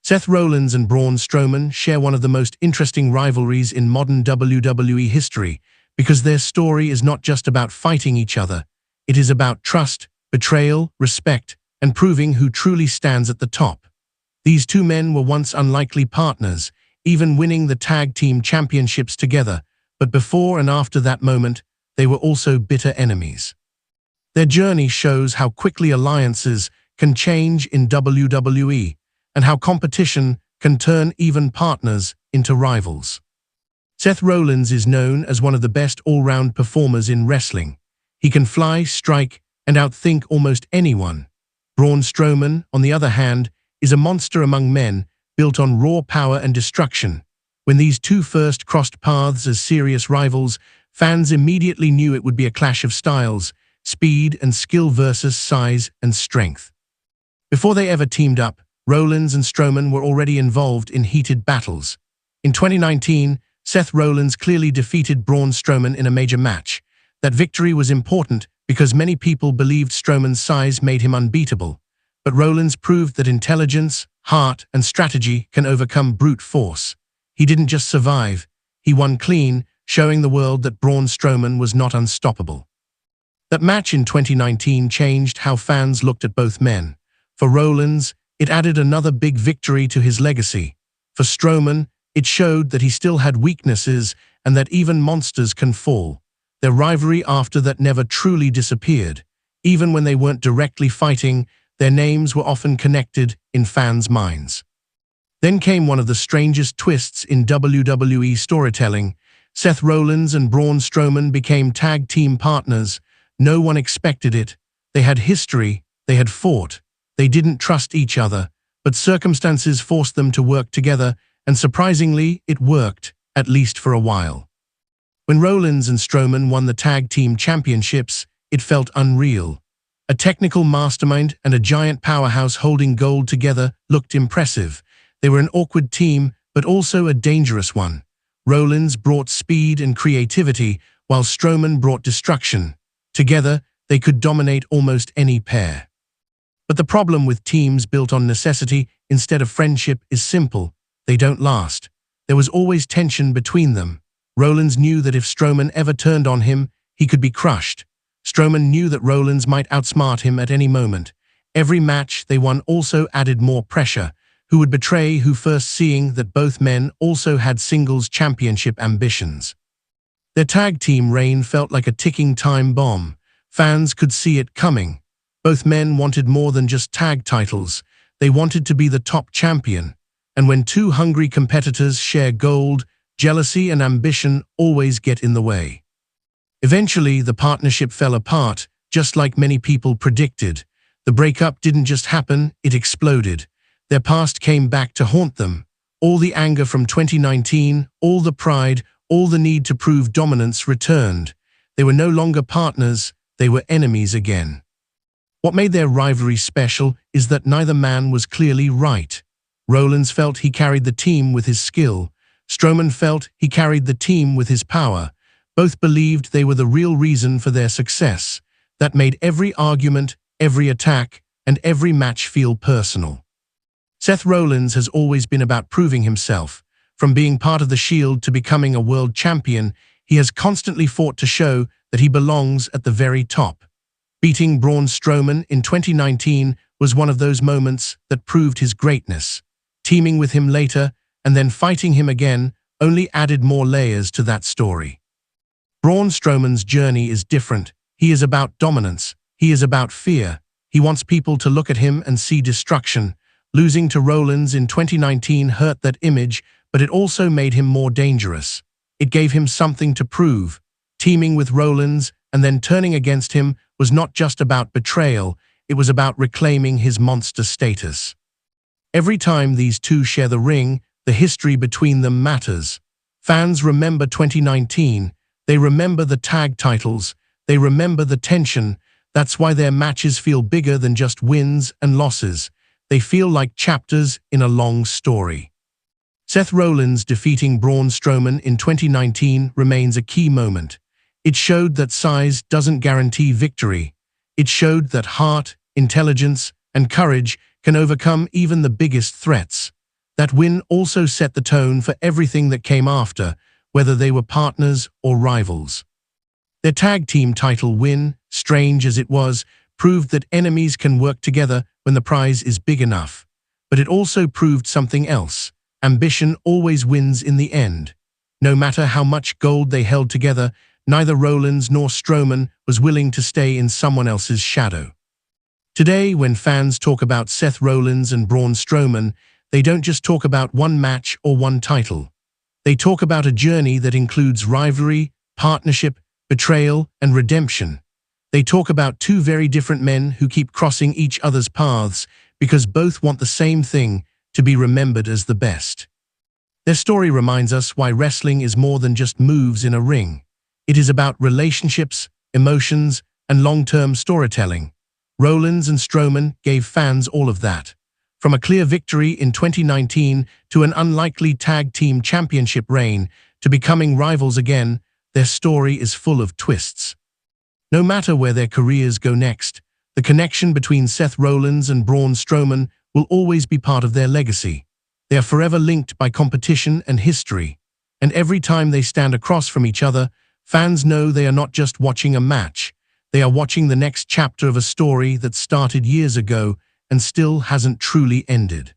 Seth Rollins and Braun Strowman share one of the most interesting rivalries in modern WWE history because their story is not just about fighting each other. It is about trust, betrayal, respect, and proving who truly stands at the top. These two men were once unlikely partners, even winning the tag team championships together, but before and after that moment, they were also bitter enemies. Their journey shows how quickly alliances can change in WWE, and how competition can turn even partners into rivals. Seth Rollins is known as one of the best all-round performers in wrestling. He can fly, strike, and outthink almost anyone. Braun Strowman, on the other hand, is a monster among men, built on raw power and destruction. When these two first crossed paths as serious rivals, fans immediately knew it would be a clash of styles, speed and skill versus size and strength. Before they ever teamed up, Rollins and Strowman were already involved in heated battles. In 2019, Seth Rollins clearly defeated Braun Strowman in a major match. That victory was important because many people believed Strowman's size made him unbeatable. But Rollins proved that intelligence, heart, and strategy can overcome brute force. He didn't just survive, he won clean, showing the world that Braun Strowman was not unstoppable. That match in 2019 changed how fans looked at both men. For Rollins, it added another big victory to his legacy. For Strowman, it showed that he still had weaknesses and that even monsters can fall. Their rivalry after that never truly disappeared. Even when they weren't directly fighting, their names were often connected in fans' minds. Then came one of the strangest twists in WWE storytelling. Seth Rollins and Braun Strowman became tag team partners. No one expected it. They had history, they had fought. They didn't trust each other, but circumstances forced them to work together, and surprisingly, it worked, at least for a while. When Rollins and Strowman won the tag team championships, it felt unreal. A technical mastermind and a giant powerhouse holding gold together looked impressive. They were an awkward team, but also a dangerous one. Rollins brought speed and creativity, while Strowman brought destruction. Together, they could dominate almost any pair. But the problem with teams built on necessity instead of friendship is simple: they don't last. There was always tension between them. Rollins knew that if Strowman ever turned on him, he could be crushed. Strowman knew that Rollins might outsmart him at any moment. Every match they won also added more pressure. Who would betray who first, seeing that both men also had singles championship ambitions? Their tag team reign felt like a ticking time bomb. Fans could see it coming. Both men wanted more than just tag titles. They wanted to be the top champion. And when two hungry competitors share gold, jealousy and ambition always get in the way. Eventually, the partnership fell apart, just like many people predicted. The breakup didn't just happen, it exploded. Their past came back to haunt them. All the anger from 2019, all the pride, all the need to prove dominance returned. They were no longer partners, they were enemies again. What made their rivalry special is that neither man was clearly right. Rollins felt he carried the team with his skill. Strowman felt he carried the team with his power. Both believed they were the real reason for their success. That made every argument, every attack, and every match feel personal. Seth Rollins has always been about proving himself. From being part of the Shield to becoming a world champion, he has constantly fought to show that he belongs at the very top. Beating Braun Strowman in 2019 was one of those moments that proved his greatness. Teaming with him later, and then fighting him again, only added more layers to that story. Braun Strowman's journey is different. He is about dominance. He is about fear. He wants people to look at him and see destruction. Losing to Rollins in 2019 hurt that image, but it also made him more dangerous. It gave him something to prove. Teaming with Rollins and then turning against him was not just about betrayal, it was about reclaiming his monster status. Every time these two share the ring, the history between them matters. Fans remember 2019, they remember the tag titles, they remember the tension. That's why their matches feel bigger than just wins and losses. They feel like chapters in a long story. Seth Rollins defeating Braun Strowman in 2019 remains a key moment. It showed that size doesn't guarantee victory. It showed that heart, intelligence, and courage can overcome even the biggest threats. That win also set the tone for everything that came after, whether they were partners or rivals. Their tag team title win, strange as it was, proved that enemies can work together when the prize is big enough. But it also proved something else. Ambition always wins in the end. No matter how much gold they held together, neither Rollins nor Strowman was willing to stay in someone else's shadow. Today, when fans talk about Seth Rollins and Braun Strowman, they don't just talk about one match or one title. They talk about a journey that includes rivalry, partnership, betrayal, and redemption. They talk about two very different men who keep crossing each other's paths because both want the same thing, to be remembered as the best. Their story reminds us why wrestling is more than just moves in a ring. It is about relationships, emotions, and long-term storytelling. Rollins and Strowman gave fans all of that. From a clear victory in 2019 to an unlikely tag team championship reign to becoming rivals again, their story is full of twists. No matter where their careers go next, the connection between Seth Rollins and Braun Strowman will always be part of their legacy. They are forever linked by competition and history. And every time they stand across from each other, fans know they are not just watching a match. They are watching the next chapter of a story that started years ago and still hasn't truly ended.